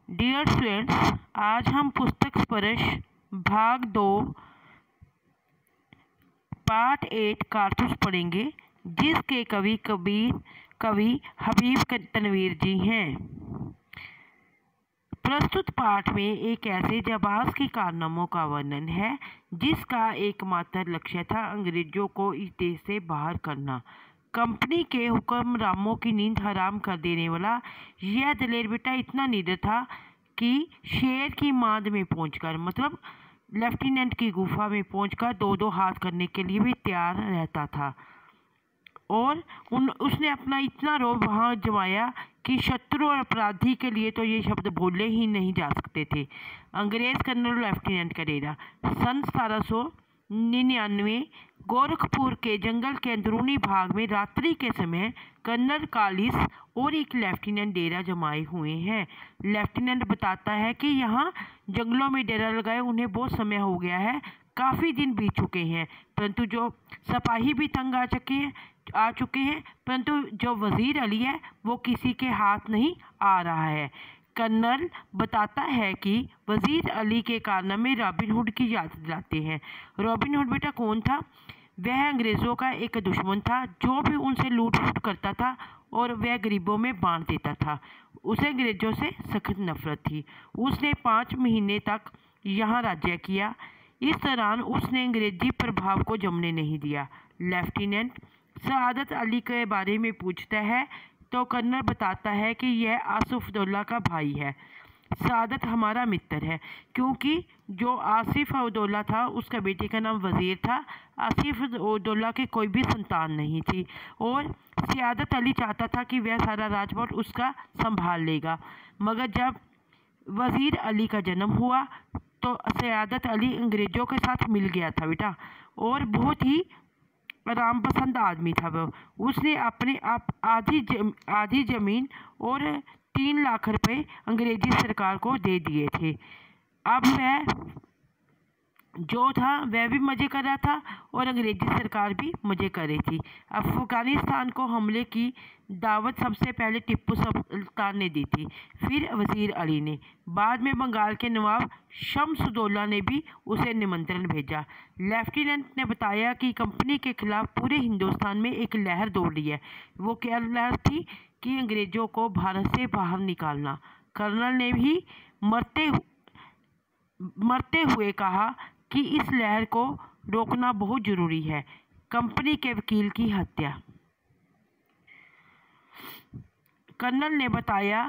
Dear students, आज हम पुस्तक स्पर्श भाग 2 पार्ट 8 कारतूस पढ़ेंगे, जिसके कवि हबीब तनवीर जी हैं। प्रस्तुत पाठ में एक ऐसे जाबाज के कारनामों का वर्णन है जिसका एकमात्र लक्ष्य था अंग्रेजों को इस देश से बाहर करना। कंपनी के हुक्मरानों की नींद हराम कर देने वाला यह दलेर बेटा इतना निडर था कि शेर की मांद में पहुंचकर, मतलब लेफ्टिनेंट की गुफा में पहुंचकर दो दो हाथ करने के लिए भी तैयार रहता था। और उसने अपना इतना रोब वहाँ जमाया कि शत्रु और अपराधी के लिए तो ये शब्द बोले ही नहीं जा सकते थे। अंग्रेज कर्नल लेफ्टिनेंट करेरा सन 1799 गोरखपुर के जंगल के अंदरूनी भाग में रात्रि के समय कर्नल कालिस और एक लेफ्टिनेंट डेरा जमाए हुए हैं। लेफ्टिनेंट बताता है कि यहाँ जंगलों में डेरा लगाए उन्हें बहुत समय हो गया है, काफ़ी दिन बीत चुके हैं, परंतु जो सिपाही भी तंग आ चुके हैं, परंतु जो वजीर अली है वो किसी के हाथ नहीं आ रहा है। कर्नल बताता है कि वजीर अली के कारनामे रॉबिन हुड की याद दिलाते हैं। रॉबिन हुड बेटा कौन था? वह अंग्रेज़ों का एक दुश्मन था जो भी उनसे लूट फूट करता था और वह गरीबों में बांट देता था। उसे अंग्रेज़ों से सख्त नफरत थी। उसने 5 महीने तक यहाँ राज्य किया। इस दौरान उसने अंग्रेजी प्रभाव को जमने नहीं दिया। लेफ्टिनेंट सआदत अली के बारे में पूछता है तो कर्नल बताता है कि यह आसिफ-उद-दौला का भाई है। सआदत हमारा मित्र है, क्योंकि जो आसिफ-उद-दौला था उसका बेटे का नाम वजीर था। आसिफ-उद-दौला के कोई भी संतान नहीं थी और सआदत अली चाहता था कि वह सारा राजपाट उसका संभाल लेगा। मगर जब वजीर अली का जन्म हुआ तो सआदत अली अंग्रेज़ों के साथ मिल गया था बेटा, और बहुत ही आराम पसंद आदमी था वो। उसने अपने आप आधी ज़मीन और 3 लाख रुपए अंग्रेजी सरकार को दे दिए थे। अब वह जो था वह भी मज़े कर रहा था और अंग्रेजी सरकार भी मज़े कर रही थी। अफ़गानिस्तान को हमले की दावत सबसे पहले टिप्पू सुल्तान ने दी थी, फिर वज़ीर अली ने। बाद में बंगाल के नवाब शम्स-उद-दौला ने भी उसे निमंत्रण भेजा। लेफ्टिनेंट ने बताया कि कंपनी के खिलाफ पूरे हिंदुस्तान में एक लहर दौड़ रही है। वो क्या लहर थी? कि अंग्रेज़ों को भारत से बाहर निकालना। कर्नल ने भी मरते हुए कहा कि इस लहर को रोकना बहुत ज़रूरी है। कंपनी के वकील की हत्या। कर्नल ने बताया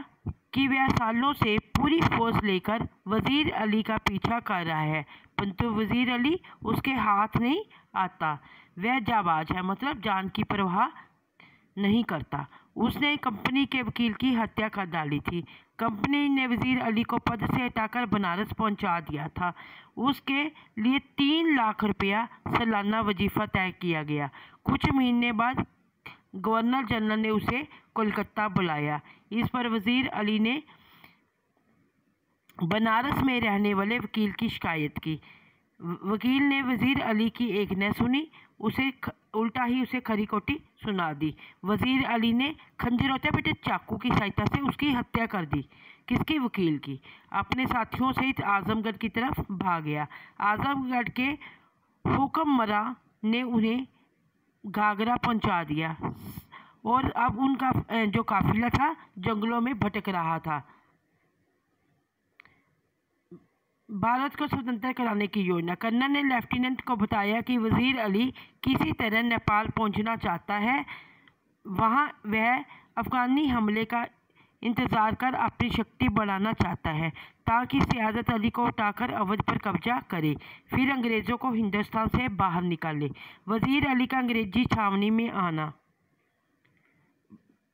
कि वह सालों से पूरी फौज लेकर वज़ीर अली का पीछा कर रहा है, परंतु वज़ीर अली उसके हाथ नहीं आता। वह जाबाज है, मतलब जान की परवाह नहीं करता। उसने कंपनी के वकील की हत्या कर डाली थी। कंपनी ने वज़ीर अली को पद से हटाकर बनारस पहुंचा दिया था। उसके लिए 3 लाख रुपया सालाना वजीफ़ा तय किया गया। कुछ महीने बाद गवर्नर जनरल ने उसे कोलकाता बुलाया। इस पर वज़ीर अली ने बनारस में रहने वाले वकील की शिकायत की। वकील ने वज़ीर अली की एक न सुनी, उसे उल्टा ही उसे खरी खोटी सुना दी। वज़ीर अली ने खंजर होते बेटे चाकू की सहायता से उसकी हत्या कर दी। किसकी? वकील की। अपने साथियों सहित आजमगढ़ की तरफ भाग गया। आजमगढ़ के हुक्मरां ने उन्हें घाघरा पहुंचा दिया और अब उनका जो काफिला था जंगलों में भटक रहा था। भारत को स्वतंत्र कराने की योजना। कर्नल ने लेफ्टिनेंट को बताया कि वज़ीर अली किसी तरह नेपाल पहुंचना चाहता है। वहां वह अफ़गानी हमले का इंतज़ार कर अपनी शक्ति बढ़ाना चाहता है ताकि सआदत अली को उठाकर अवध पर कब्जा करे, फिर अंग्रेज़ों को हिंदुस्तान से बाहर निकाले। वज़ीर अली का अंग्रेजी छावनी में आना।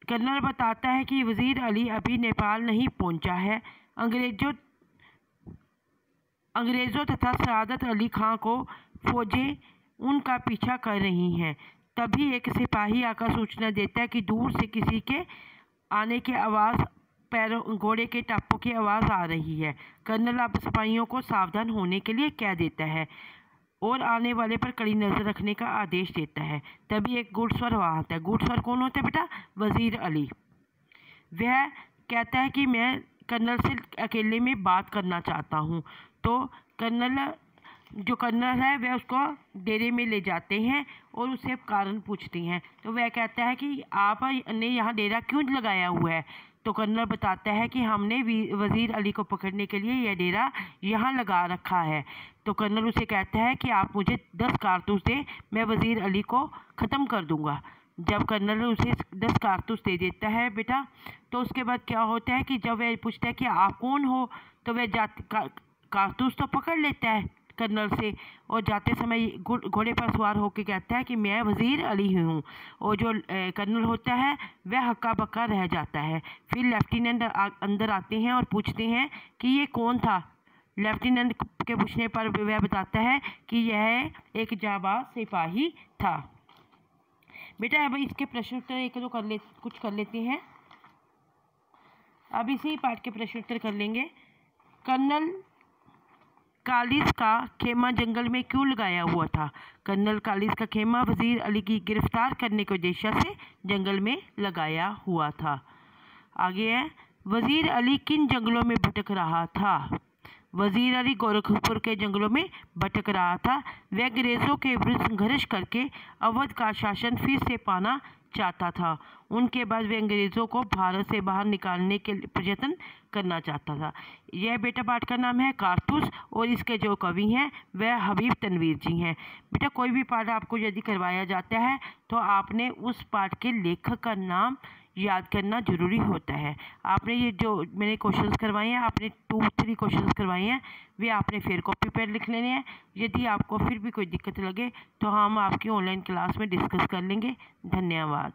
कर्नल बताता है कि वज़ीर अली अभी नेपाल नहीं पहुंचा है। अंग्रेज़ों तथा सआदत अली खां को फौजें उनका पीछा कर रही हैं। तभी एक सिपाही आकर सूचना देता है कि दूर से किसी के आने की आवाज़, पैरों घोड़े के टापों की आवाज़ आ रही है। कर्नल अब सिपाहियों को सावधान होने के लिए कह देता है और आने वाले पर कड़ी नज़र रखने का आदेश देता है। तभी एक घुड़सवार वहाँ आता है। घुड़सवार कौन होता है बेटा? वज़ीर अली। वह कहता है कि मैं कर्नल से अकेले में बात करना चाहता हूँ। तो कर्नल है वह उसको डेरे में ले जाते हैं और उससे कारण पूछती हैं। तो वह कहता है कि आपने यहाँ डेरा क्यों लगाया हुआ है। तो कर्नल बताता है कि हमने वज़ीर अली को पकड़ने के लिए यह डेरा यहाँ लगा रखा है। तो कर्नल उसे कहता है कि आप मुझे 10 कारतूस दें, मैं वज़ीर अली को ख़त्म कर दूँगा। जब कर्नल उसे 10 कारतूस दे देता है बेटा, तो उसके बाद क्या होता है कि जब वह पूछता है कि आप कौन हो, तो वह कारतूस तो पकड़ लेता है कर्नल से और जाते समय घोड़े पर सवार होकर कहता है कि मैं वज़ीर अली हूँ। और जो कर्नल होता है वह हक्का बक्का रह जाता है। फिर लेफ्टिनेंट अंदर आते हैं और पूछते हैं कि ये कौन था। लेफ्टिनेंट के पूछने पर वह बताता है कि यह एक जाबाज सिपाही था। बेटा अब इसके प्रश्न उत्तर एक दो कुछ कर लेते हैं। अब इसी पाठ के प्रश्न उत्तर कर लेंगे। कर्नल कालिस का खेमा जंगल में क्यों लगाया हुआ था। कर्नल कालिस का खेमा वज़ीर अली की गिरफ्तार करने के उद्देश्य से जंगल में लगाया हुआ था। आगे है, वज़ीर अली किन जंगलों में भटक रहा था। वज़ीर अली गोरखपुर के जंगलों में भटक रहा था। वह अंग्रेज़ों के विरुद्ध संघर्ष करके अवध का शासन फिर से पाना चाहता था। उनके बाद वे अंग्रेज़ों को भारत से बाहर निकालने के प्रयत्न करना चाहता था। यह बेटा पाठ का नाम है कारतूस और इसके जो कवि हैं वह हबीब तनवीर जी हैं। बेटा कोई भी पाठ आपको यदि करवाया जाता है तो आपने उस पाठ के लेखक का नाम याद करना ज़रूरी होता है। आपने ये जो मैंने क्वेश्चंस करवाए हैं, आपने 2-3 क्वेश्चंस करवाए हैं, वे आपने फिर कॉपी पर लिख लेने हैं। यदि आपको फिर भी कोई दिक्कत लगे तो हम आपकी ऑनलाइन क्लास में डिस्कस कर लेंगे। धन्यवाद।